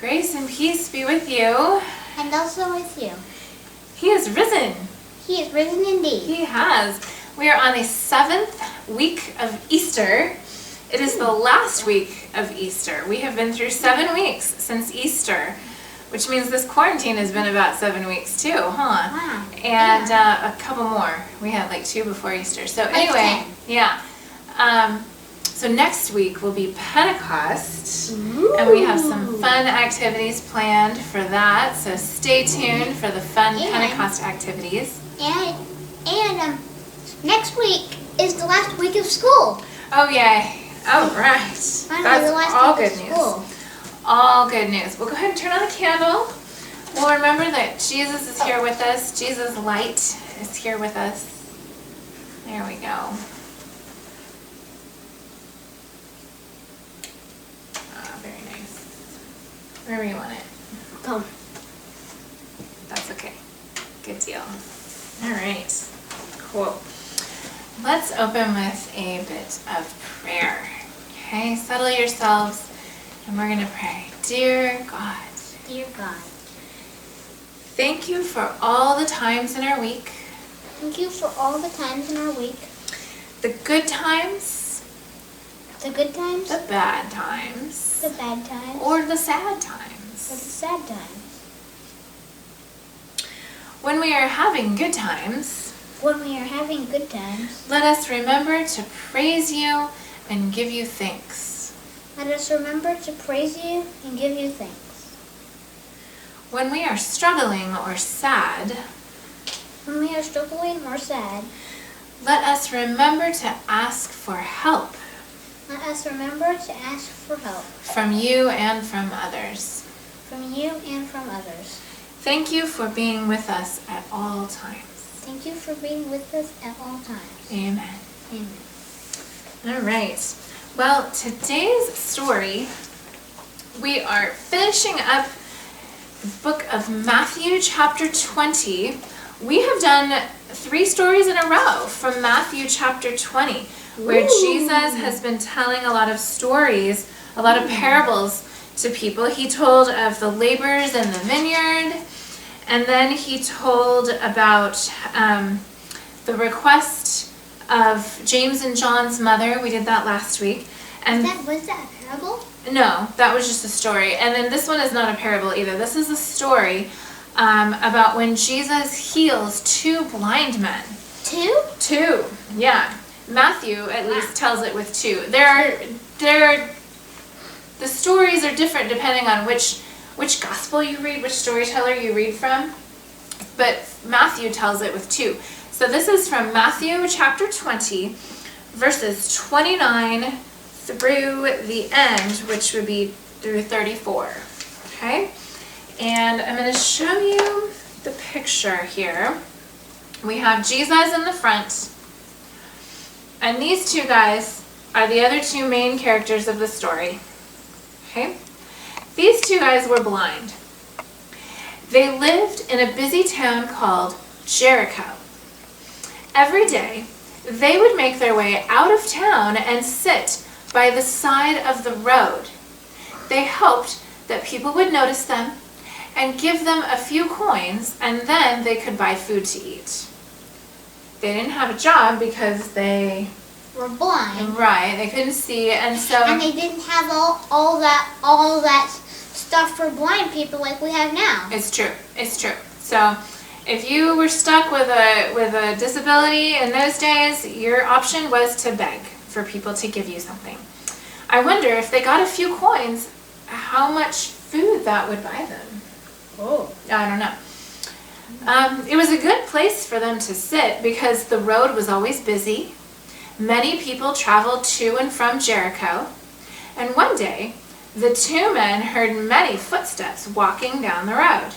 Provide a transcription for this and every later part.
Grace and peace be with you. And also with you. He is risen. He is risen indeed. He has. We are on the 7th week of Easter. It is the last week of Easter. We have been through 7 weeks since Easter, which means this quarantine has been about 7 weeks too, huh? Wow. And a couple more. We had like 2 before Easter. So Like anyway, 10. yeah. So next week will be Pentecost, Ooh. and we have some fun activities planned for that. So stay tuned for the fun Pentecost activities. And next week is the last week of school. Oh yay! Oh right, Finally, the last all week good of news. school. All good news. We'll go ahead and turn on the candle. We'll remember that Jesus is here with us. Jesus' light is here with us. There we go. Very nice. Wherever you want it. Come. That's okay. Good deal. All right. Cool. Let's open with a bit of prayer. Okay, settle yourselves and we're going to pray. Dear God. Dear God. Thank you for all the times in our week. Thank you for all the times in our week. The good times. The good times. The bad times. The bad times. Or the sad Or the times. sad times. When we are having good times, When we are having good times, let us remember to praise you and give you thanks. let us remember to praise you and give you thanks. When we are struggling or sad, When we are struggling or sad, let us remember to ask for help let us remember to ask for help from you and from others. from you and from others. Thank you for being with us at all times. Thank you for being with us at all times. Amen. Amen. All right. Well, today's story, we are finishing up the book of Matthew chapter 20. We have done 3 stories in a row from Matthew chapter 20, where Ooh. Jesus has been telling a lot of stories, a lot of parables to people. He told of the laborers in the vineyard, and then he told about the request of James and John's mother. We did that last week. And Was that a parable? no, that was just a story. And then this one is not a parable either. This is a story about when Jesus heals 2 blind men. 2? 2, yeah. Matthew at least tells it with 2. The stories are different depending on which gospel you read, which storyteller you read from. But Matthew tells it with 2. So this is from Matthew chapter 20, verses 29 through the end, which would be through 34. Okay? And I'm going to show you the picture here. We have Jesus in the front. And these 2 guys are the other 2 main characters of the story. Okay? These 2 guys were blind. They lived in a busy town called Jericho. Every day, they would make their way out of town and sit by the side of the road. They hoped that people would notice them and give them a few coins, and then they could buy food to eat. They didn't have a job because they We're blind. Right, they couldn't see, and so And they didn't have all that stuff for blind people like we have now. it's true. So if you were stuck with a disability in those days, your option was to beg for people to give you something. I wonder if they got a few coins, how much food that would buy them. Oh. I don't know. It was a good place for them to sit because the road was always busy. Many people traveled to and from Jericho, and one day, the 2 men heard many footsteps walking down the road.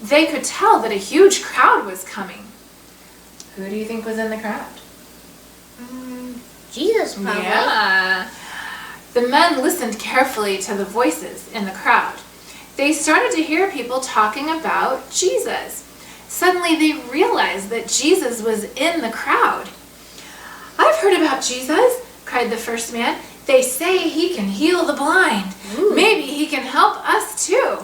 They could tell that a huge crowd was coming. Who do you think was in the crowd? Jesus, probably. Yeah. The men listened carefully to the voices in the crowd. They started to hear people talking about Jesus. Suddenly, they realized that Jesus was in the crowd. "I've heard about Jesus," cried the first man. They say he can heal the blind. Ooh. Maybe he can help us too.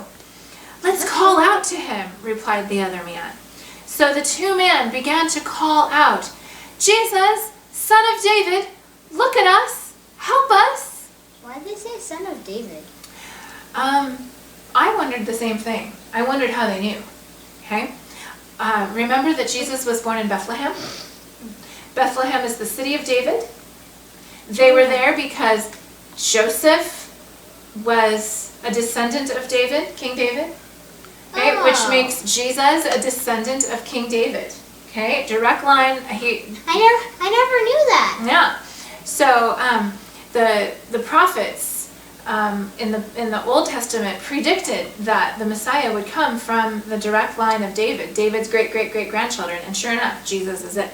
Let's call out to him, replied the other man. So the two men began to call out, Jesus, Son of David, look at us, help us. Why did they say Son of David? I wondered the same thing. I wondered how they knew. Okay? Remember that Jesus was born in Bethlehem? Bethlehem is the city of David. They were there because Joseph was a descendant of David, King David. Okay? Oh. Which makes Jesus a descendant of King David. Okay? Direct line. I never knew that. Yeah. So the prophets in the Old Testament predicted that the Messiah would come from the direct line of David, David's great-great-great-grandchildren, and sure enough, Jesus is it.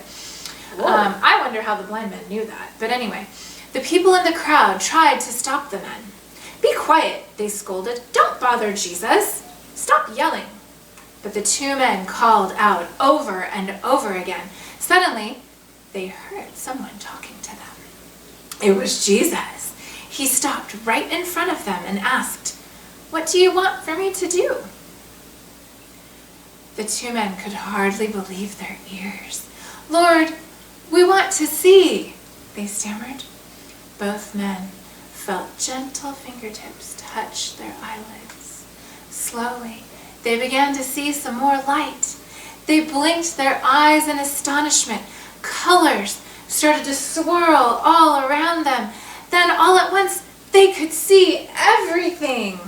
I wonder how the blind men knew that. But anyway, the people in the crowd tried to stop the men. Be quiet, they scolded. Don't bother Jesus. Stop yelling. But the two men called out over and over again. Suddenly, they heard someone talking to them. It was Jesus. He stopped right in front of them and asked, "What do you want for me to do?" The two men could hardly believe their ears. "Lord, we want to see," they stammered. Both men felt gentle fingertips touch their eyelids. Slowly, they began to see some more light. They blinked their eyes in astonishment. Colors started to swirl all around them. Then all at once, they could see everything.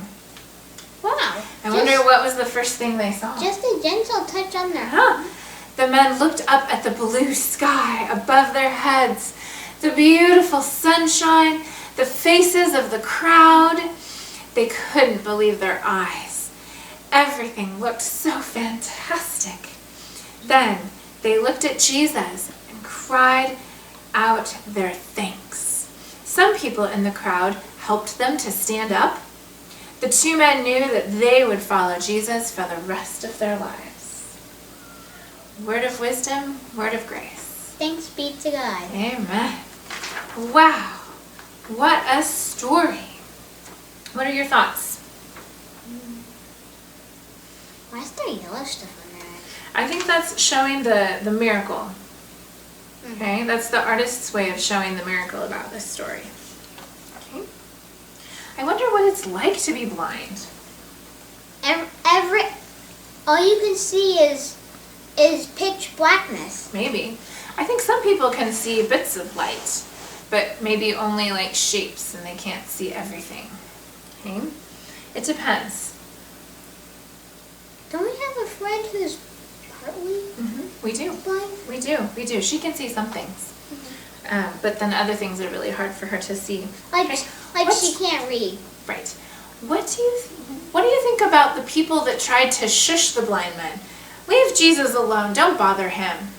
Wow. I wonder what was the first thing they saw. Just a gentle touch on their Huh. The men looked up at the blue sky above their heads, the beautiful sunshine, the faces of the crowd. They couldn't believe their eyes. Everything looked so fantastic. Then they looked at Jesus and cried out their thanks. Some people in the crowd helped them to stand up. The two men knew that they would follow Jesus for the rest of their lives. Word of wisdom, word of grace. Thanks be to God. Amen. Wow. What a story. What are your thoughts? Why is there yellow stuff on there? I think that's showing the miracle. Okay, that's the artist's way of showing the miracle about this story. Okay. I wonder what it's like to be blind. All you can see is pitch blackness. Maybe. I think some people can see bits of light, but maybe only like shapes and they can't see everything. Okay? It depends. Don't we have a friend who's partly We do. blind? We do. She can see some things. But then other things are really hard for her to see. Like Okay. she can't read. Right. What do you think about the people that tried to shush the blind men? Leave Jesus alone. Don't bother him.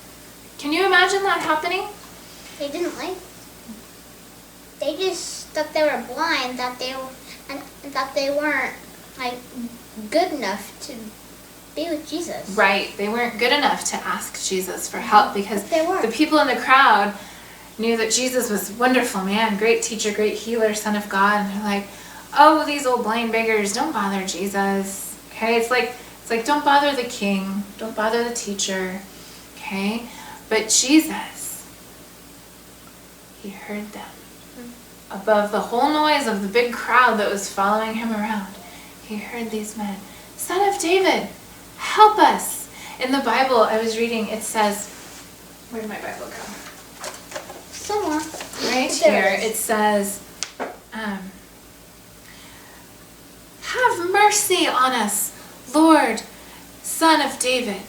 Can you imagine that happening? They didn't like. They just thought they were blind. That they weren't like good enough to be with Jesus. Right. They weren't good enough to ask Jesus for help because But they were. the people in the crowd knew that Jesus was a wonderful man, great teacher, great healer, Son of God, and they're like, "Oh, these old blind beggars, don't bother Jesus." Okay, it's like don't bother the king, don't bother the teacher. Okay, but Jesus, he heard them above the whole noise of the big crowd that was following him around. He heard these men, "Son of David, help us." In the Bible I was reading, it says, where did my Bible go? Somewhere. Right There here, it is. it says, "Have mercy on us, Lord, Son of David."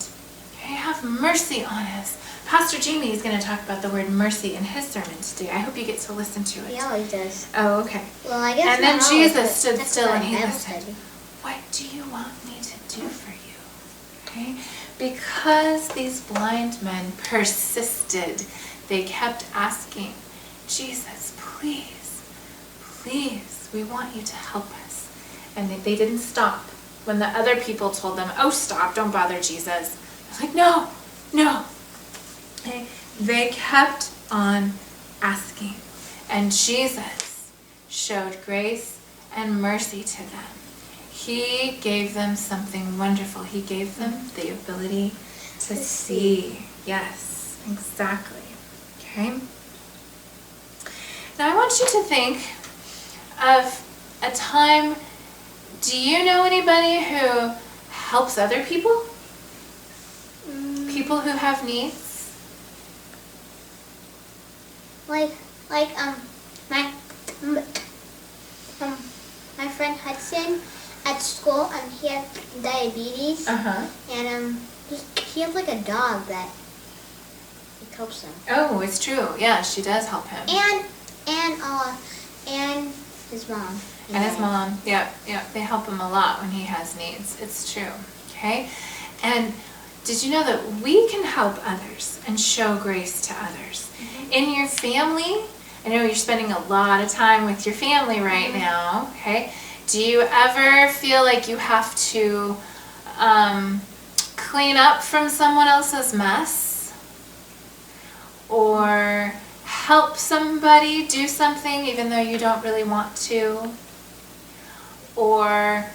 Okay, have mercy on us. Pastor Jamie is going to talk about the word mercy in his sermon today. I hope you get to listen to it. He always does. Oh, okay. Well, I guess. And then not always, Jesus but stood that's still what and he Bible listened. study. "What do you want me to do for you?" Okay? Because these blind men persisted, they kept asking, "Jesus, please, please, we want you to help us." And they didn't stop. When the other people told them, "Oh, stop, don't bother Jesus," they're like, "No, no." Okay? They kept on asking. And Jesus, showed grace and mercy to them. He gave them something wonderful. He gave them the ability to see. Yes, exactly. Okay? Now I want you to think of a time. Do you know anybody who helps other people? People who have needs? Like my friend Hudson at school, he has diabetes. And he has like a dog that helps him. Oh, it's true. Yeah, she does help him. And his mom. And his mom. Yep. They help him a lot when he has needs. It's true. Okay? And did you know that we can help others and show grace to others? In your family, I know you're spending a lot of time with your family right now, okay? Do you ever feel like you have to clean up from someone else's mess? Or help somebody do something even though you don't really want to? Or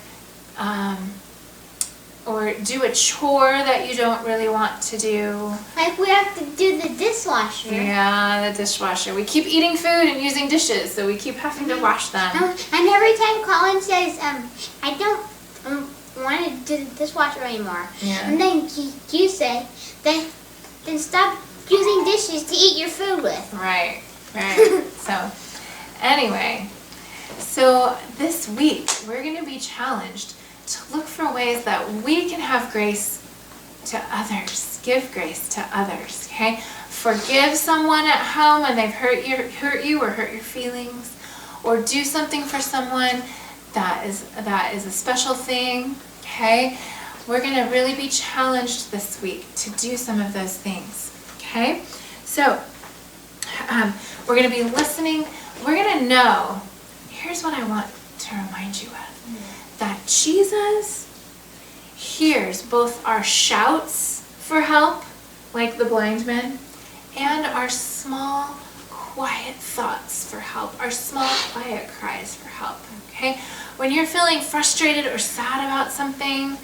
do a chore that you don't really want to do. Like we have to do the dishwasher. Yeah, the dishwasher. We keep eating food and using dishes, so we keep having to wash them. And every time Colin says, I don't want to do the dishwasher anymore. Yeah. And then you say, then stop using dishes to eat your food with. Right. So, anyway, this week we're going to be challenged to look for ways that we can have grace to others. Give grace to others, okay? Forgive someone at home when they've hurt you or hurt your feelings, or do something for someone that is a special thing, okay? We're going to really be challenged this week to do some of those things, okay? So, we're going to be listening. We're going to know, here's what I want to remind you of. That Jesus hears both our shouts for help, like the blind men, and our small, quiet thoughts for help, our small, quiet cries for help, okay? When you're feeling frustrated or sad about something,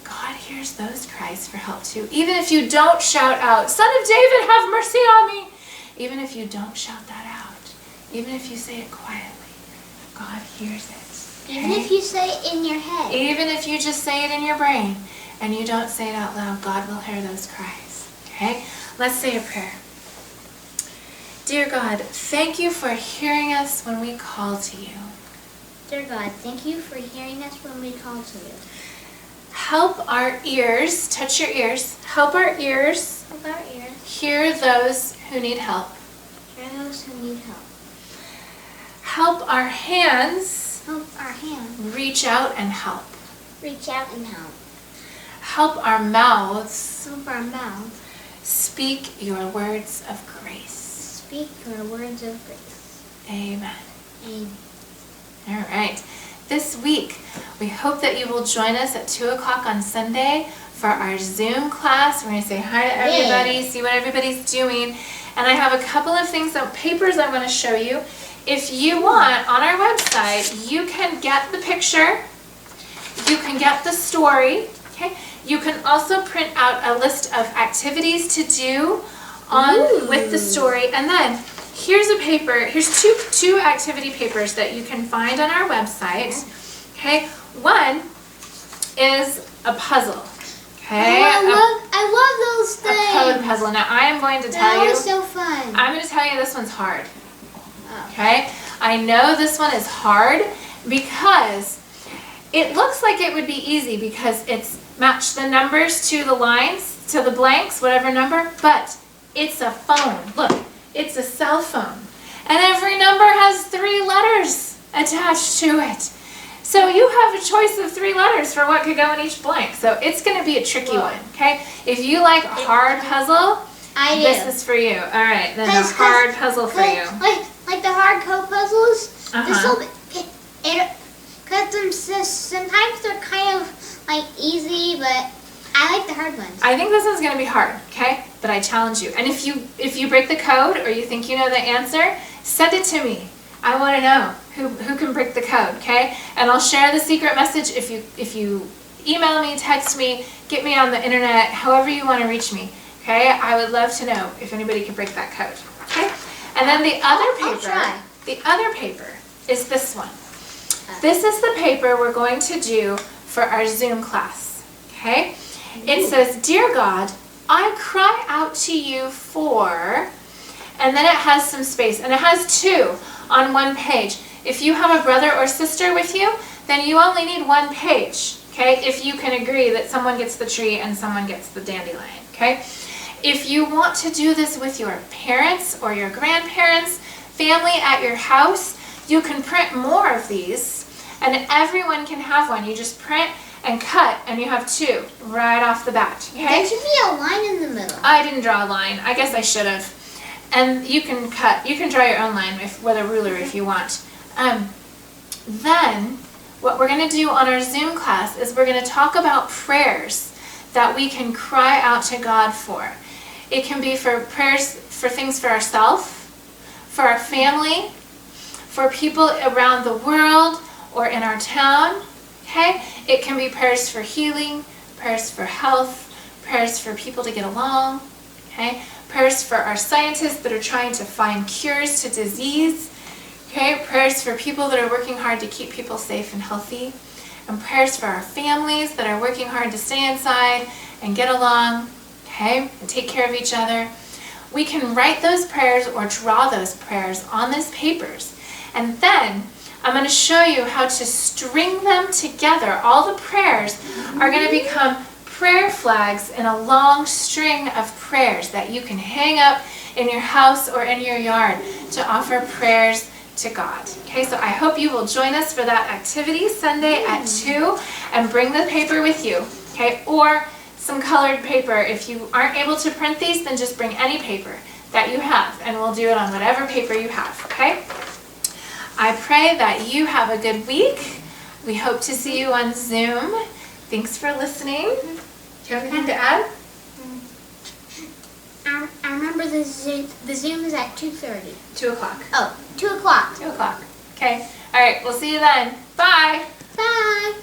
God hears those cries for help too. Even if you don't shout out, Son of David, have mercy on me. Even if you don't shout that out, even if you say it quietly, God hears it. Okay? Even if you say it in your head. Even if you just say it in your brain and you don't say it out loud, God will hear those cries. Okay? Let's say a prayer. Dear God, thank you for hearing us when we call to you. Dear God, thank you for hearing us when we call to you. Help our ears, touch your ears, help our ears, hear those who need help. Hear those who need help. Help our hands, reach out and help. Reach out and help. Help our mouths, speak your words of grace. Speak your words of grace. Amen. Amen. All right. This week, we hope that you will join us at 2 o'clock on Sunday for our Zoom class. We're going to say hi to everybody, see what everybody's doing. And I have a couple of papers I want to show you. If you want, on our website, you can get the picture, you can get the story, okay? You can also print out a list of activities to do with the story. And then here's a paper, here's two activity papers that you can find on our website, okay? One is a puzzle, okay? Oh, I love those things. A code puzzle. Now I am going to tell you. That was so fun. I'm going to tell you this one's hard. Okay? I know this one is hard because it looks like it would be easy because it's matched the numbers to the lines, to the blanks, whatever number, but it's a phone. Look, it's a cell phone. And every number has 3 letters attached to it. So you have a choice of 3 letters for what could go in each blank. So it's going to be a tricky one, okay? If you like a hard puzzle, this is for you. All right, then a hard puzzle for you. Like the hard code puzzles, because sometimes they're kind of like easy, but I like the hard ones. I think this one's going to be hard, okay? But I challenge you. And if you break the code or you think you know the answer, send it to me. I want to know who can break the code, okay? And I'll share the secret message if you email me, text me, get me on the internet, however you want to reach me, okay? I would love to know if anybody can break that code, okay? And then the other paper is this one. This is the paper we're going to do for our Zoom class, okay? It says, "Dear God, I cry out to you for," and then it has some space, and it has 2 on one page. If you have a brother or sister with you, then you only need 1 page, okay? If you can agree that someone gets the tree and someone gets the dandelion, okay? If you want to do this with your parents or your grandparents, family at your house, you can print more of these, and everyone can have one. You just print and cut, and you have 2 right off the bat, okay? There should be a line in the middle. I didn't draw a line. I guess I should have. And you can draw your own line with a ruler if you want. Then, what we're going to do on our Zoom class is we're going to talk about prayers that we can cry out to God for. It can be for prayers for things for ourselves, for our family, for people around the world or in our town, okay? It can be prayers for healing, prayers for health, prayers for people to get along, okay? Prayers for our scientists that are trying to find cures to disease, okay? Prayers for people that are working hard to keep people safe and healthy, and prayers for our families that are working hard to stay inside and get along, okay? And take care of each other. We can write those prayers or draw those prayers on these papers, and then I'm going to show you how to string them together. All the prayers are going to become prayer flags in a long string of prayers that you can hang up in your house or in your yard to offer prayers to God. Okay, so I hope you will join us for that activity Sunday at 2 and bring the paper with you, okay, or some colored paper. If you aren't able to print these, then just bring any paper that you have, and we'll do it on whatever paper you have, okay? I pray that you have a good week. We hope to see you on Zoom. Thanks for listening. Do you have anything to add? I remember the Zoom is at 2:30. 2 o'clock. Oh, 2 o'clock. 2 o'clock. Okay. All right. We'll see you then. Bye. Bye.